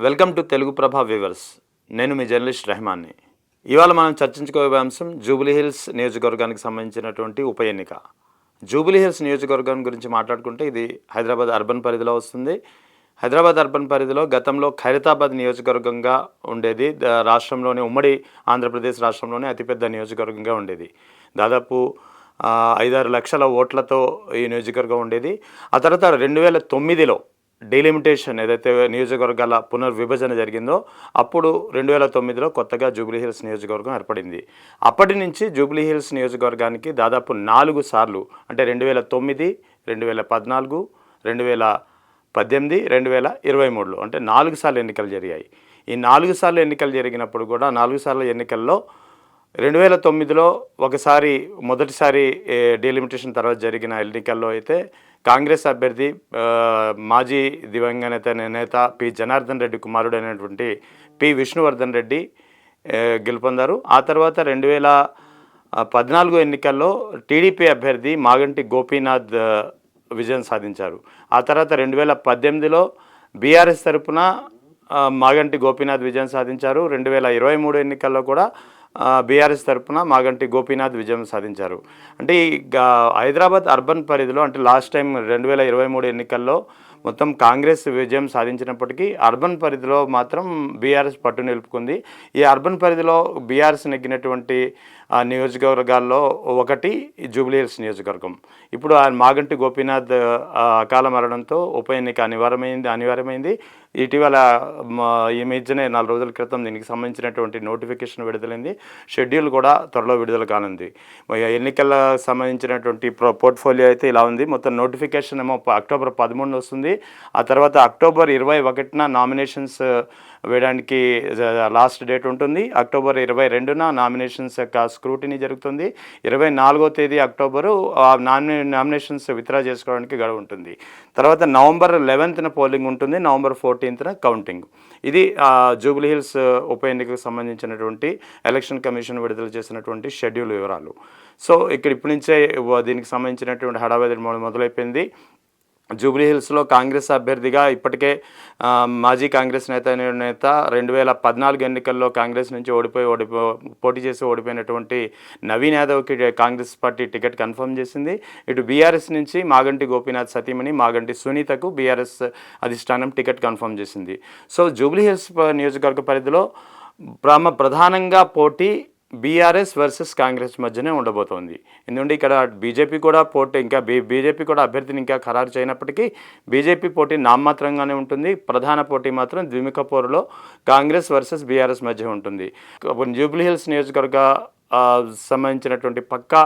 Welcome to Telugu Prabha viewers. నేను మీ journalist రెహమాన్ని. ఇవాళ మనం చర్చించుకోబోయే అంశం జూబ్లీహిల్స్ నియోజకవర్గానికి సంబంధించినటువంటి ఉప ఎన్నిక. జూబ్లీహిల్స్ నియోజకవర్గం గురించి మాట్లాడుకుంటే ఇది హైదరాబాద్ అర్బన్ పరిధిలో వస్తుంది. హైదరాబాద్ అర్బన్ పరిధిలో గతంలో ఖైరతాబాద్ నియోజకవర్గంగా ఉండేది. రాష్ట్రంలోని ఉమ్మడి ఆంధ్రప్రదేశ్ రాష్ట్రంలోనే అతిపెద్ద నియోజకవర్గంగా ఉండేది. దాదాపు 5-6 లక్షల ఓట్లతో ఈ నియోజకవర్గం ఉండేది. ఆ తర్వాత 2009లో డీలిమిటేషన్ ఏదైతే నియోజకవర్గాల పునర్విభజన జరిగిందో అప్పుడు 2009లో కొత్తగా జూబ్లీహిల్స్ నియోజకవర్గం ఏర్పడింది. అప్పటి నుంచి జూబ్లీహిల్స్ నియోజకవర్గానికి దాదాపు 4 సార్లు అంటే 2009, 2014, 2018, 2023లో అంటే 4 సార్లు ఎన్నికలు జరిగాయి. ఈ 4 సార్లు ఎన్నికలు జరిగినప్పుడు కూడా 4 సార్ల ఎన్నికల్లో 2009లో ఒకసారి మొదటిసారి డీలిమిటేషన్ తర్వాత జరిగిన ఎన్నికల్లో అయితే కాంగ్రెస్ అభ్యర్థి మాజీ దివంగత నేత పి జనార్దన్ రెడ్డి కుమారుడు అయినటువంటి పి విష్ణువర్ధన్ రెడ్డి గెలుపొందారు. ఆ తర్వాత 2014 ఎన్నికల్లో టీడీపీ అభ్యర్థి మాగంటి గోపీనాథ్ విజయం సాధించారు. ఆ తర్వాత 2018లో బీఆర్ఎస్ తరపున మాగంటి గోపీనాథ్ విజయం సాధించారు. 2023 ఎన్నికల్లో కూడా బీఆర్ఎస్ తరపున మాగంటి గోపీనాథ్ విజయం సాధించారు. అంటే హైదరాబాద్ అర్బన్ పరిధిలో అంటే లాస్ట్ టైం 2023 ఎన్నికల్లో మొత్తం కాంగ్రెస్ విజయం సాధించినప్పటికీ అర్బన్ పరిధిలో మాత్రం బీఆర్ఎస్ పట్టు నిలుపుకుంది. ఈ అర్బన్ పరిధిలో బీఆర్ఎస్ నెగ్గినటువంటి నియోజకవర్గాల్లో ఒకటి జూబ్లీహిల్స్ నియోజకవర్గం. ఇప్పుడు మాగంటి గోపీనాథ్ అకాల మరణంతో ఉప ఎన్నిక అనివార్యమైంది. ఇటీవల ఈ మధ్యనే 4 రోజుల క్రితం దీనికి సంబంధించినటువంటి నోటిఫికేషన్ విడుదలైంది. షెడ్యూల్ కూడా త్వరలో విడుదల కానుంది. ఎన్నికల సంబంధించినటువంటి పోర్ట్ఫోలియో అయితే ఇలా ఉంది. మొత్తం నోటిఫికేషన్ ఏమో అక్టోబర్ 13 వస్తుంది. ఆ తర్వాత అక్టోబర్ 21న నామినేషన్స్ వేయడానికి లాస్ట్ డేట్ ఉంటుంది. అక్టోబర్ 22న నామినేషన్స్ యొక్క స్క్రూటినీ జరుగుతుంది. 24వ తేదీ అక్టోబరు నామినేషన్స్ విత్డ్రా చేసుకోవడానికి గడువు ఉంటుంది. తర్వాత నవంబర్ 11న పోలింగ్ ఉంటుంది. నవంబర్ 14న కౌంటింగ్. ఇది జూబ్లీహిల్స్ ఉప ఎన్నికకు సంబంధించినటువంటి ఎలక్షన్ కమిషన్ విడుదల చేసినటువంటి షెడ్యూల్ వివరాలు. సో ఇప్పటి నుంచే దీనికి సంబంధించినటువంటి హడావిడి మొదలైపోయింది. జూబ్లీహిల్స్లో కాంగ్రెస్ అభ్యర్థిగా ఇప్పటికే మాజీ కాంగ్రెస్ నేత 2014 ఎన్నికల్లో కాంగ్రెస్ నుంచి పోటీ చేసి ఓడిపోయినటువంటి నవీన్ యాదవ్కి కాంగ్రెస్ పార్టీ టికెట్ కన్ఫర్మ్ చేసింది. ఇటు బీఆర్ఎస్ నుంచి మాగంటి గోపీనాథ్ సతీమణి మాగంటి సునీతకు బీఆర్ఎస్ అధిష్టానం టికెట్ కన్ఫర్మ్ చేసింది. సో జూబ్లీహిల్స్ నియోజకవర్గ పరిధిలో ప్రధానంగా పోటీ బీఆర్ఎస్ వర్సెస్ కాంగ్రెస్ మధ్యనే ఉండబోతోంది. ఎందుకంటే ఇక్కడ బీజేపీ కూడా పోటీ బీజేపీ కూడా అభ్యర్థిని ఇంకా ఖరారు చేయనప్పటికీ బీజేపీ పోటీ నామమాత్రంగానే ఉంటుంది. ప్రధాన పోటీ మాత్రం ద్విముఖ పోరులో కాంగ్రెస్ వర్సెస్ బీఆర్ఎస్ మధ్య ఉంటుంది. జూబ్లీహిల్స్ నియోజకవర్గ సంబంధించినటువంటి పక్కా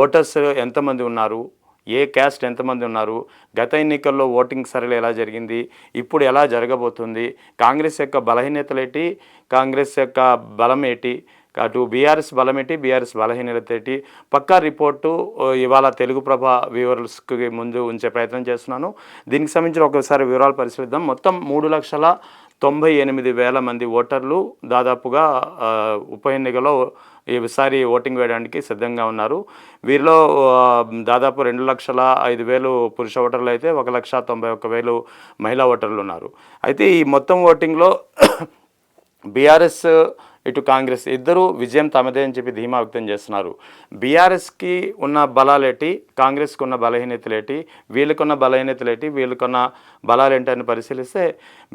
ఓటర్స్ ఎంతమంది ఉన్నారు, ఏ క్యాస్ట్ ఎంతమంది ఉన్నారు, గత ఎన్నికల్లో ఓటింగ్ సరళి ఎలా జరిగింది, ఇప్పుడు ఎలా జరగబోతుంది, కాంగ్రెస్ యొక్క బలహీనతలేటి, కాంగ్రెస్ యొక్క బలం ఏంటి, అటు బీఆర్ఎస్ బలమేటి, బీఆర్ఎస్ బలహీనతేటి పక్కా రిపోర్టు ఇవాళ తెలుగు ప్రభ వ్యూవర్స్కి ముందు ఉంచే ప్రయత్నం చేస్తున్నాను. దీనికి సంబంధించిన ఒకసారి వివరాలు పరిశీలిద్దాం. మొత్తం 3,98,000 మంది ఓటర్లు దాదాపుగా ఉప ఎన్నికలో ఈసారి ఓటింగ్ వేయడానికి సిద్ధంగా ఉన్నారు. వీరిలో దాదాపు 2,05,000 పురుష ఓటర్లు అయితే 1,91,000 మహిళా ఓటర్లు ఉన్నారు. అయితే ఈ మొత్తం ఓటింగ్లో బీఆర్ఎస్ ఇటు కాంగ్రెస్ ఇద్దరు విజయం తమదే అని చెప్పి ధీమా వ్యక్తం చేస్తున్నారు. బీఆర్ఎస్కి ఉన్న బలాలేటి, కాంగ్రెస్కి ఉన్న బలహీనతలేటి, వీళ్ళకున్న బలహీనతలేటి, వీళ్ళకున్న బలాలేంటని పరిశీలిస్తే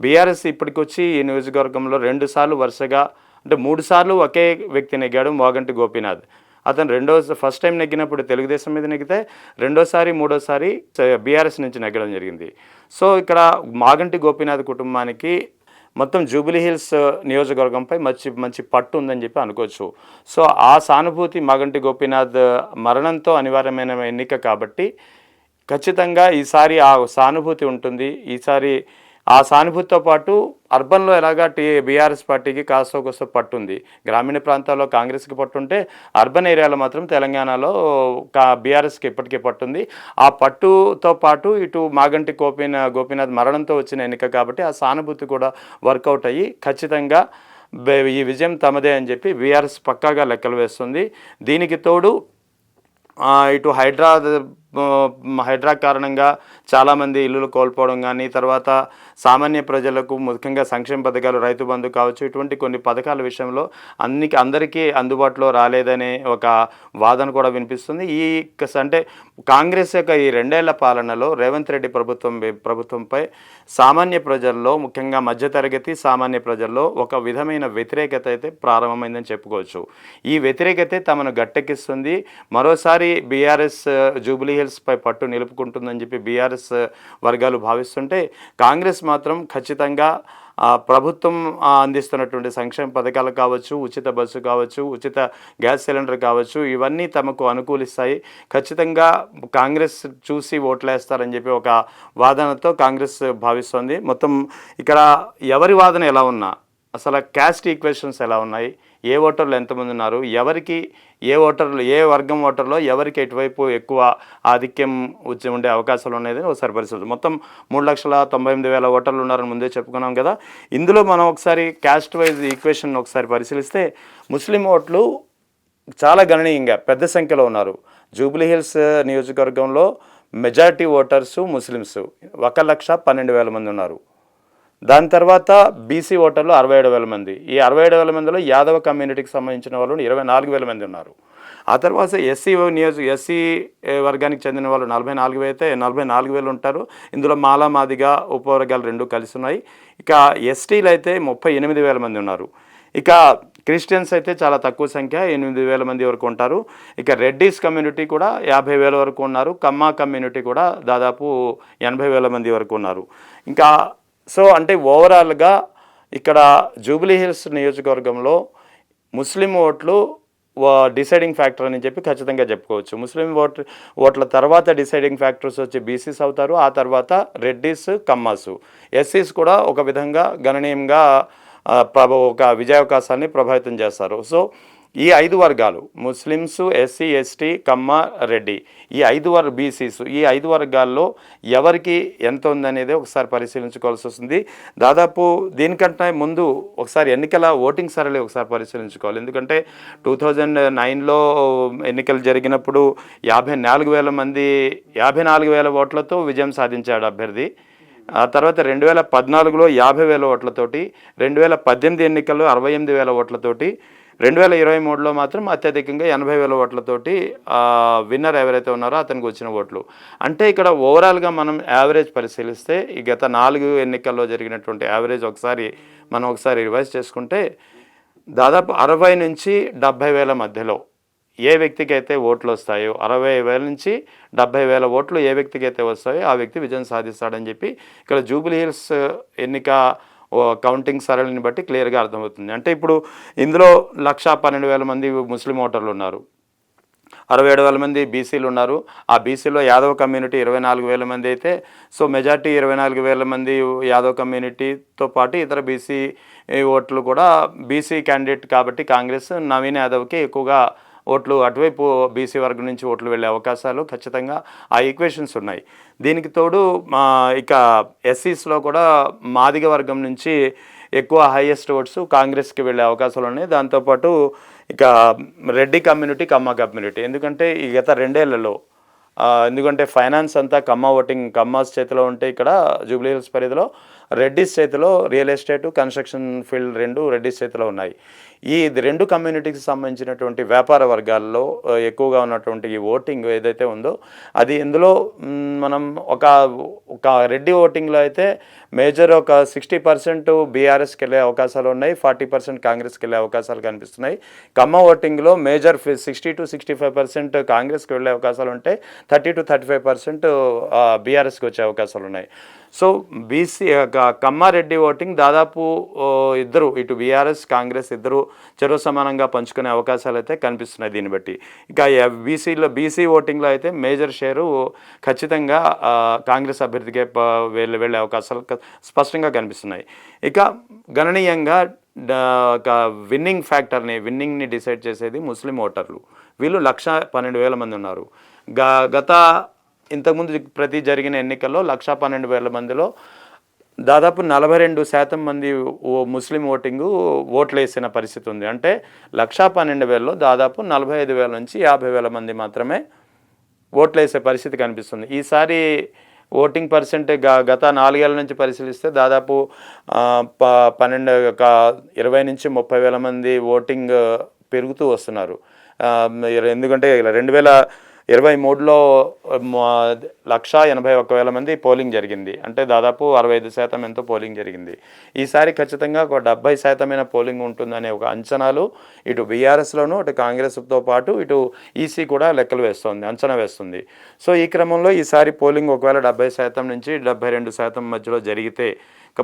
బీఆర్ఎస్ ఇప్పటికొచ్చి ఈ నియోజకవర్గంలో 2 సార్లు వరుసగా అంటే 3 సార్లు ఒకే వ్యక్తి నెగ్గాడు, మాగంటి గోపీనాథ్. అతను ఫస్ట్ టైం నెగ్గినప్పుడు తెలుగుదేశం మీద నెగ్గితే రెండోసారి మూడోసారి బీఆర్ఎస్ నుంచి నెగ్గడం జరిగింది. సో ఇక్కడ మాగంటి గోపీనాథ్ కుటుంబానికి మొత్తం జూబ్లీహిల్స్ నియోజకవర్గంపై మంచి పట్టు ఉందని చెప్పి అనుకోవచ్చు. సో ఆ సానుభూతి మాగంటి గోపీనాథ్ మరణంతో అనివార్యమైన ఎన్నిక కాబట్టి ఖచ్చితంగా ఈసారి ఆ సానుభూతి ఉంటుంది. ఈసారి ఆ సానుభూతితో పాటు అర్బన్లో ఎలాగా బీఆర్ఎస్ పార్టీకి కాస్త కోస్త పట్టుంది. గ్రామీణ ప్రాంతాల్లో కాంగ్రెస్కి పట్టుంటే అర్బన్ ఏరియాలో మాత్రం తెలంగాణలో బీఆర్ఎస్కి ఇప్పటికీ పట్టుంది. ఆ పట్టుతో పాటు ఇటు మాగంటి గోపీనాథ్ మరణంతో వచ్చిన ఎన్నిక కాబట్టి ఆ సానుభూతి కూడా వర్కౌట్ అయ్యి ఖచ్చితంగా ఈ విజయం తమదే అని చెప్పి బీఆర్ఎస్ పక్కాగా లెక్కలు వేస్తుంది. దీనికి తోడు ఇటు హైడ్రా కారణంగా చాలామంది ఇల్లులు కోల్పోవడం కానీ, తర్వాత సామాన్య ప్రజలకు ముఖ్యంగా సంక్షేమ పథకాలు, రైతు బంధు కావచ్చు, ఇటువంటి కొన్ని పథకాల విషయంలో అందరికీ అందుబాటులో రాలేదనే ఒక వాదన కూడా వినిపిస్తుంది. అంటే కాంగ్రెస్ యొక్క ఈ 2 ఏళ్ల పాలనలో రేవంత్ రెడ్డి ప్రభుత్వంపై సామాన్య ప్రజల్లో, ముఖ్యంగా మధ్యతరగతి సామాన్య ప్రజల్లో ఒక విధమైన వ్యతిరేకత అయితే ప్రారంభమైందని చెప్పుకోవచ్చు. ఈ వ్యతిరేకతే తమను గట్టెక్కిస్తుంది. మరోసారి బీఆర్ఎస్ జూబ్లీ హిల్స్పై పట్టు నిలుపుకుంటుందని చెప్పి బీఆర్ఎస్ వర్గాలు భావిస్తుంటే, కాంగ్రెస్ మాత్రం ఖచ్చితంగా ప్రభుత్వం అందిస్తున్నటువంటి సంక్షేమ పథకాలు కావచ్చు, ఉచిత బస్సు కావచ్చు, ఉచిత గ్యాస్ సిలిండర్ కావచ్చు, ఇవన్నీ తమకు అనుకూలిస్తాయి. ఖచ్చితంగా కాంగ్రెస్ చూసి ఓట్లేస్తారని చెప్పి ఒక వాదనతో కాంగ్రెస్ భావిస్తోంది. మొత్తం ఇక్కడ ఎవరి వాదన ఎలా ఉన్నా, అసలు క్యాస్ట్ ఈక్వేషన్స్ ఎలా ఉన్నాయి, ఏ ఓటర్లు ఎంతమంది ఉన్నారు, ఎవరికి ఏ వర్గం ఓటర్లో ఎవరికి ఎటువైపు ఎక్కువ ఆధిక్యం ఉండే అవకాశాలు ఉన్నాయి ఒకసారి పరిశీలిద్దాం. మొత్తం 3,98,000 ఓటర్లు ఉన్నారని ముందే చెప్పుకున్నాం కదా. ఇందులో మనం ఒకసారి క్యాస్ట్ వైజ్ ఈక్వేషన్ ఒకసారి పరిశీలిస్తే ముస్లిం ఓట్లు చాలా గణనీయంగా పెద్ద సంఖ్యలో ఉన్నారు. జూబ్లీ హిల్స్ నియోజకవర్గంలో మెజారిటీ ఓటర్సు ముస్లిమ్స్ 1,12,000 మంది ఉన్నారు. దాని తర్వాత బీసీ ఓటర్లు 67,000 మంది. ఈ 67,000 మందిలో యాదవ కమ్యూనిటీకి సంబంధించిన వాళ్ళు 24,000 మంది ఉన్నారు. ఆ తర్వాత ఎస్సీ వర్గానికి చెందిన వాళ్ళు 44,000 ఉంటారు. ఇందులో మాలా మాదిగా ఉపవర్గాలు 2 కలిసి ఉన్నాయి. ఇక ఎస్టీలు అయితే 38,000 మంది ఉన్నారు. ఇక క్రిస్టియన్స్ అయితే చాలా తక్కువ సంఖ్య, 8,000 మంది వరకు ఉంటారు. ఇక రెడ్డీస్ కమ్యూనిటీ కూడా 50,000 వరకు ఉన్నారు. కమ్మా కమ్యూనిటీ కూడా దాదాపు 80,000 మంది వరకు ఉన్నారు. ఇంకా అంటే ఓవరాల్గా ఇక్కడ జూబ్లీ హిల్స్ నియోజకవర్గంలో ముస్లిం ఓట్లు డిసైడింగ్ ఫ్యాక్టర్ అని చెప్పి ఖచ్చితంగా చెప్పుకోవచ్చు. ముస్లిం ఓట్ల తర్వాత డిసైడింగ్ ఫ్యాక్టర్స్ వచ్చి బీసీస్ అవుతారు. ఆ తర్వాత రెడ్డీస్, కమ్మాసు, ఎస్సీస్ కూడా ఒక విధంగా గణనీయంగా ఒక విజయావకాశాన్ని ప్రభావితం చేస్తారు. సో ఈ 5 వర్గాలు ముస్లిమ్స్, ఎస్సీ, ఎస్టీ, కమ్మ, రెడ్డి, ఈ 5 బీసీస్, ఈ 5 వర్గాల్లో ఎవరికి ఎంత ఉందనేది ఒకసారి పరిశీలించుకోవాల్సి వస్తుంది. దాదాపు దీనికంటే ముందు ఒకసారి ఎన్నికల ఓటింగ్ సరళి ఒకసారి పరిశీలించుకోవాలి. ఎందుకంటే 2009లో ఎన్నికలు జరిగినప్పుడు 54,000 ఓట్లతో విజయం సాధించాడు అభ్యర్థి. ఆ తర్వాత 2014లో 50,000 ఓట్లతోటి, 2018 ఎన్నికల్లో 68,000 ఓట్లతోటి, 2023లో మాత్రం అత్యధికంగా 80,000 ఓట్లతోటి విన్నర్ ఎవరైతే ఉన్నారో అతనికి వచ్చిన ఓట్లు. అంటే ఇక్కడ ఓవరాల్గా మనం యావరేజ్ పరిశీలిస్తే ఈ గత 4 ఎన్నికల్లో జరిగినటువంటి యావరేజ్ ఒకసారి రివైజ్ చేసుకుంటే దాదాపు 60 నుంచి 70,000 మధ్యలో ఏ వ్యక్తికి అయితే ఓట్లు వస్తాయో, 60,000 నుంచి 70,000 ఓట్లు ఏ వ్యక్తికి అయితే వస్తాయో ఆ వ్యక్తి విజయం సాధిస్తాడని చెప్పి ఇక్కడ జూబ్లీ హిల్స్ ఎన్నిక కౌంటింగ్ సరళిని బట్టి క్లియర్గా అర్థమవుతుంది. అంటే ఇప్పుడు ఇందులో 1,12,000 మంది ముస్లిం ఓటర్లు ఉన్నారు, 67,000 మంది బీసీలు ఉన్నారు. ఆ బీసీలో యాదవ్ కమ్యూనిటీ 24,000 మంది అయితే, సో మెజార్టీ 24,000 మంది యాదవ్ కమ్యూనిటీతో పాటు ఇతర బీసీ ఓట్లు కూడా బీసీ క్యాండిడేట్ కాబట్టి కాంగ్రెస్ నవీన్ యాదవ్కి ఎక్కువగా ఓట్లు అటువైపు బీసీ వర్గం నుంచి ఓట్లు వెళ్ళే అవకాశాలు ఖచ్చితంగా ఆ ఈక్వేషన్స్ ఉన్నాయి. దీనికి తోడు ఇక ఎస్సీస్లో కూడా మాదిగ వర్గం నుంచి ఎక్కువ హైయెస్ట్ ఓట్స్ కాంగ్రెస్కి వెళ్ళే అవకాశాలు ఉన్నాయి. దాంతోపాటు ఇక రెడ్డి కమ్యూనిటీ, కమ్మ కమ్యూనిటీ, ఎందుకంటే ఈ గత 2 ఏళ్లలో ఎందుకంటే ఫైనాన్స్ అంతా కమ్మాస్ చేతిలో ఉంటే ఇక్కడ జూబ్లీ హిల్స్ పరిధిలో రెడ్డిస్ చేతిలో real estate, construction field 2 Reddys చేతిలో ఉన్నాయి. ఈ 2 కమ్యూనిటీకి సంబంధించినటువంటి వ్యాపార వర్గాల్లో ఎక్కువగా ఉన్నటువంటి ఈ ఓటింగ్ ఏదైతే ఉందో అది ఇందులో మనం ఒక రెడ్డి ఓటింగ్లో అయితే మేజర్ ఒక 60% బీఆర్ఎస్కి వెళ్ళే అవకాశాలు ఉన్నాయి, 40% కాంగ్రెస్కి వెళ్ళే అవకాశాలు కనిపిస్తున్నాయి. కమ్మ ఓటింగ్లో మేజర్ 60 to 65% కాంగ్రెస్కి వెళ్ళే అవకాశాలు ఉంటాయి, 30 to 35% బీఆర్ఎస్కి వచ్చే అవకాశాలు ఉన్నాయి. సో కమ్మారెడ్డి ఓటింగ్ దాదాపు ఇద్దరు, ఇటు బీఆర్ఎస్ కాంగ్రెస్ ఇద్దరు చెరో సమానంగా పంచుకునే అవకాశాలు అయితే కనిపిస్తున్నాయి దీన్ని బట్టి. ఇక బీసీ ఓటింగ్లో అయితే మేజర్ షేరు ఖచ్చితంగా కాంగ్రెస్ అభ్యర్థికే వెళ్ళే అవకాశాలు స్పష్టంగా కనిపిస్తున్నాయి. ఇక గణనీయంగా విన్నింగ్ని డిసైడ్ చేసేది ముస్లిం ఓటర్లు. వీళ్ళు 1,12,000 మంది ఉన్నారు. గత ఇంతకుముందు జరిగిన ఎన్నికల్లో 1,12,000 మందిలో దాదాపు 42% మంది ముస్లిం ఓట్లు వేసిన పరిస్థితి ఉంది. అంటే 1,12,000లో దాదాపు 45,000 నుంచి 50,000 మంది మాత్రమే ఓట్లు వేసే పరిస్థితి కనిపిస్తుంది. ఈసారి ఓటింగ్ పర్సెంట్ గత 4 ఏళ్ల నుంచి పరిశీలిస్తే దాదాపు 20-30 వేల మంది ఓటింగ్ పెరుగుతూ వస్తున్నారు. ఎందుకంటే 2023లో 181,000 మంది పోలింగ్ జరిగింది. అంటే దాదాపు 65% ఎంతో పోలింగ్ జరిగింది. ఈసారి ఖచ్చితంగా ఒక 70% పోలింగ్ ఉంటుందనే ఒక అంచనాలు ఇటు బీఆర్ఎస్లోనూ అటు కాంగ్రెస్తో పాటు ఇటు ఈసీ కూడా లెక్కలు వేస్తోంది, అంచనా వేస్తుంది. సో ఈ క్రమంలో ఈసారి పోలింగ్ ఒకవేళ 70% నుంచి 72% మధ్యలో జరిగితే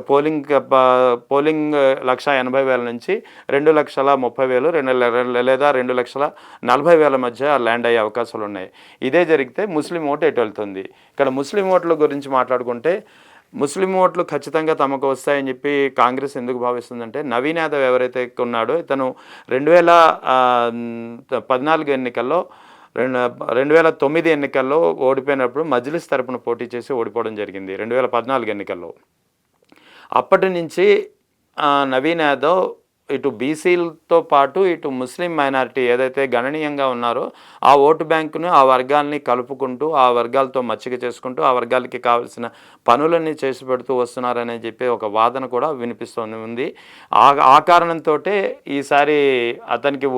పోలింగ్ 1,80,000 నుంచి 2,30,000 లేదా 2,40,000 మధ్య ల్యాండ్ అయ్యే అవకాశాలు ఉన్నాయి. ఇదే జరిగితే ముస్లిం ఓటు ఎటు వెళ్తుంది? ఇక్కడ ముస్లిం ఓట్ల గురించి మాట్లాడుకుంటే ముస్లిం ఓట్లు ఖచ్చితంగా తమకు వస్తాయని చెప్పి కాంగ్రెస్ ఎందుకు భావిస్తుందంటే నవీన్ యాదవ్ ఎవరైతే ఉన్నాడో ఇతను 2014 ఎన్నికల్లో 2009 ఎన్నికల్లో ఓడిపోయినప్పుడు మజ్లిస్ తరపున పోటీ చేసి ఓడిపోవడం జరిగింది 2014 ఎన్నికల్లో. అప్పటి నుంచి నవీన్ యాదవ్ ఇటు బీసీలతో పాటు ఇటు ముస్లిం మైనారిటీ ఏదైతే గణనీయంగా ఉన్నారో ఆ ఓటు బ్యాంకును ఆ వర్గాల్ని కలుపుకుంటూ ఆ వర్గాలతో మచ్చిక చేసుకుంటూ ఆ వర్గాలకి కావాల్సిన పనులన్నీ చేసి పెడుతూ వస్తున్నారని చెప్పి ఒక వాదన కూడా ఉంది. ఆ కారణంతో ఈసారి అతనికి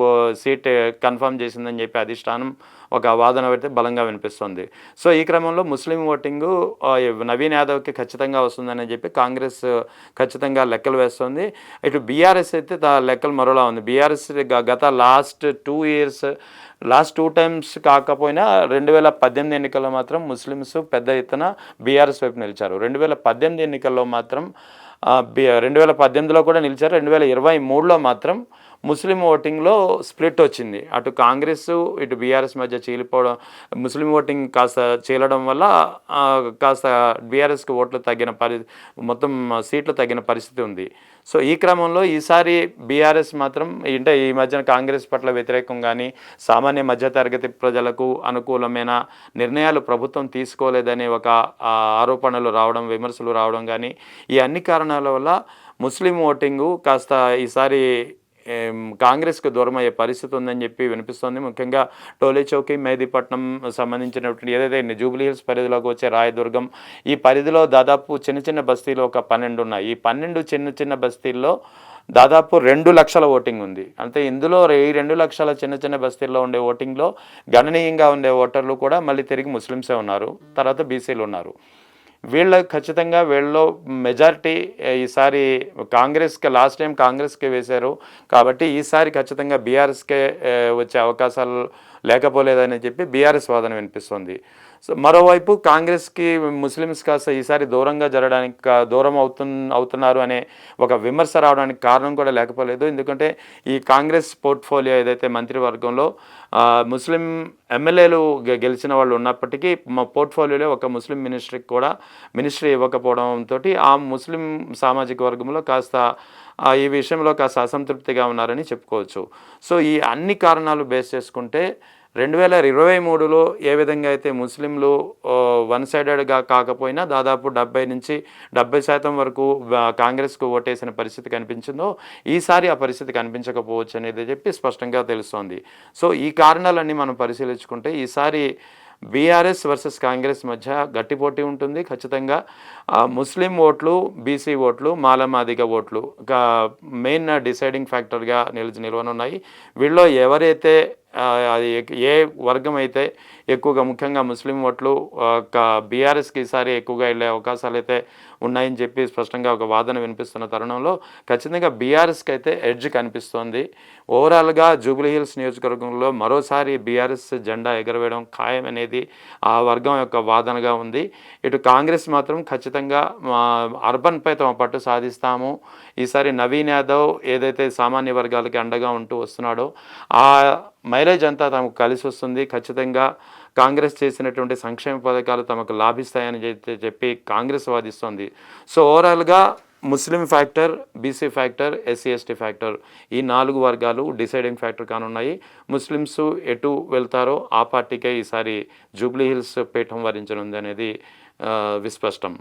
సీట్ కన్ఫర్మ్ చేసిందని చెప్పి అధిష్టానం ఒక వాదన పెడితే బలంగా వినిపిస్తుంది. సో ఈ క్రమంలో ముస్లిం ఓటింగు నవీన్ యాదవ్కి ఖచ్చితంగా వస్తుందని చెప్పి కాంగ్రెస్ ఖచ్చితంగా లెక్కలు వేస్తుంది. ఇటు బీఆర్ఎస్ అయితే లెక్కలు మరోలా ఉంది. బీఆర్ఎస్ గత లాస్ట్ 2 టైమ్స్ కాకపోయినా 2018 ఎన్నికల్లో మాత్రం ముస్లిమ్స్ పెద్ద ఎత్తున బీఆర్ఎస్ వైపు నిలిచారు. 2018 ఎన్నికల్లో మాత్రం 2018లో కూడా నిలిచారు. 2023లో మాత్రం ముస్లిం ఓటింగ్లో స్ప్లిట్ వచ్చింది. అటు కాంగ్రెస్ ఇటు బీఆర్ఎస్ మధ్య చీలిపోవడం, ముస్లిం ఓటింగ్ కాస్త చీలడం వల్ల కాస్త బీఆర్ఎస్కి ఓట్లు మొత్తం సీట్లు తగ్గిన పరిస్థితి ఉంది. సో ఈ క్రమంలో ఈసారి బీఆర్ఎస్ మాత్రం అంటే ఈ మధ్యన కాంగ్రెస్ పట్ల వ్యతిరేకం కానీ సామాన్య మధ్యతరగతి ప్రజలకు అనుకూలమైన నిర్ణయాలు ప్రభుత్వం తీసుకోలేదనే ఒక ఆరోపణలు రావడం, విమర్శలు రావడం కానీ ఈ అన్ని కారణాల వల్ల ముస్లిం ఓటింగు కాస్త ఈసారి కాంగ్రెస్కు దూరం అయ్యే పరిస్థితి ఉందని చెప్పి వినిపిస్తుంది. ముఖ్యంగా టోలీ చౌకీ, మెహదీపట్నం సంబంధించినటువంటి ఏదైతే జూబ్లీ హిల్స్ పరిధిలోకి వచ్చే రాయదుర్గం ఈ పరిధిలో దాదాపు చిన్న బస్తీలు ఒక 12 ఉన్నాయి. ఈ 12 చిన్న బస్తీల్లో దాదాపు 2 లక్షల ఓటింగ్ ఉంది. అంటే ఇందులో ఈ 2 లక్షల చిన్న బస్తీల్లో ఉండే ఓటింగ్లో గణనీయంగా ఉండే ఓటర్లు కూడా మళ్ళీ తిరిగి ముస్లిమ్సే ఉన్నారు, తర్వాత బీసీలు ఉన్నారు. ఖచ్చితంగా వీళ్ళలో మెజారిటీ ఈసారి కాంగ్రెస్కి లాస్ట్ టైం కాంగ్రెస్కి వేశారు కాబట్టి ఈసారి ఖచ్చితంగా బీఆర్ఎస్కే వచ్చే అవకాశాలు లేకపోలేదని చెప్పి బీఆర్ఎస్ వాదన వినిపిస్తుంది. సో మరోవైపు కాంగ్రెస్కి ముస్లిమ్స్ కాస్త ఈసారి దూరంగా జరగడానికి దూరం అవుతున్నారు అనే ఒక విమర్శ రావడానికి కారణం కూడా లేకపోలేదు. ఎందుకంటే ఈ కాంగ్రెస్ పోర్ట్ఫోలియో ఏదైతే మంత్రివర్గంలో ముస్లిం ఎమ్మెల్యేలు గెలిచిన వాళ్ళు ఉన్నప్పటికీ మా పోర్ట్ఫోలియోలో ఒక ముస్లిం మినిస్ట్రీ ఇవ్వకపోవడంతో ఆ ముస్లిం సామాజిక వర్గంలో కాస్త ఈ విషయంలో కాస్త అసంతృప్తిగా ఉన్నారని చెప్పుకోవచ్చు. సో ఈ అన్ని కారణాలు బేస్ చేసుకుంటే 2023లో ఏ విధంగా అయితే ముస్లింలు వన్ సైడెడ్గా కాకపోయినా దాదాపు 70% వరకు కాంగ్రెస్కు ఓటేసిన పరిస్థితి కనిపించిందో ఈసారి ఆ పరిస్థితి కనిపించకపోవచ్చు అనేది చెప్పి స్పష్టంగా తెలుస్తోంది. సో ఈ కారణాలన్నీ మనం పరిశీలించుకుంటే ఈసారి బీఆర్ఎస్ వర్సెస్ కాంగ్రెస్ మధ్య గట్టి పోటీ ఉంటుంది. ఖచ్చితంగా ముస్లిం ఓట్లు, బీసీ ఓట్లు, మాలమాదిగ ఓట్లు మెయిన్ డిసైడింగ్ ఫ్యాక్టర్గా నిలవనున్నాయి. వీళ్ళలో ఎవరైతే అది ఏ వర్గం అయితే ఎక్కువగా ముఖ్యంగా ముస్లిం ఓట్లు బీఆర్ఎస్కి ఈసారి ఎక్కువగా వెళ్ళే అవకాశాలు అయితే ఉన్నాయని చెప్పి స్పష్టంగా ఒక వాదన వినిపిస్తున్న తరుణంలో ఖచ్చితంగా బీఆర్ఎస్కి అయితే ఎడ్జ్ కనిపిస్తోంది. ఓవరాల్గా జూబ్లీ హిల్స్ నియోజకవర్గంలో మరోసారి బీఆర్ఎస్ జెండా ఎగరవేయడం ఖాయం అనేది ఆ వర్గం యొక్క వాదనగా ఉంది. ఇటు కాంగ్రెస్ మాత్రం ఖచ్చితంగా అర్బన్పై తమ పట్టు సాధిస్తాము, ఈసారి నవీన్ యాదవ్ ఏదైతే సామాన్య వర్గాలకి అండగా ఉంటూ వస్తున్నాడో ఆ మైలేజ్ అంతా తమకు కలిసి వస్తుంది, ఖచ్చితంగా కాంగ్రెస్ చేసినటువంటి సంక్షేమ పథకాలు తమకు లాభిస్తాయని చెప్పి కాంగ్రెస్ వాదిస్తోంది. సో ఓవరాల్గా Muslim factor, BC factor, SC ST factor ఈ 4 వర్గాలు డిసైడింగ్ ఫ్యాక్టర్ కానున్నాయి. ముస్లిమ్స్ ఎటు వెళ్తారో ఆ పార్టీకే ఈసారి జూబ్లీ హిల్స్ పీఠం వరించనుంది అనేది విస్పష్టం.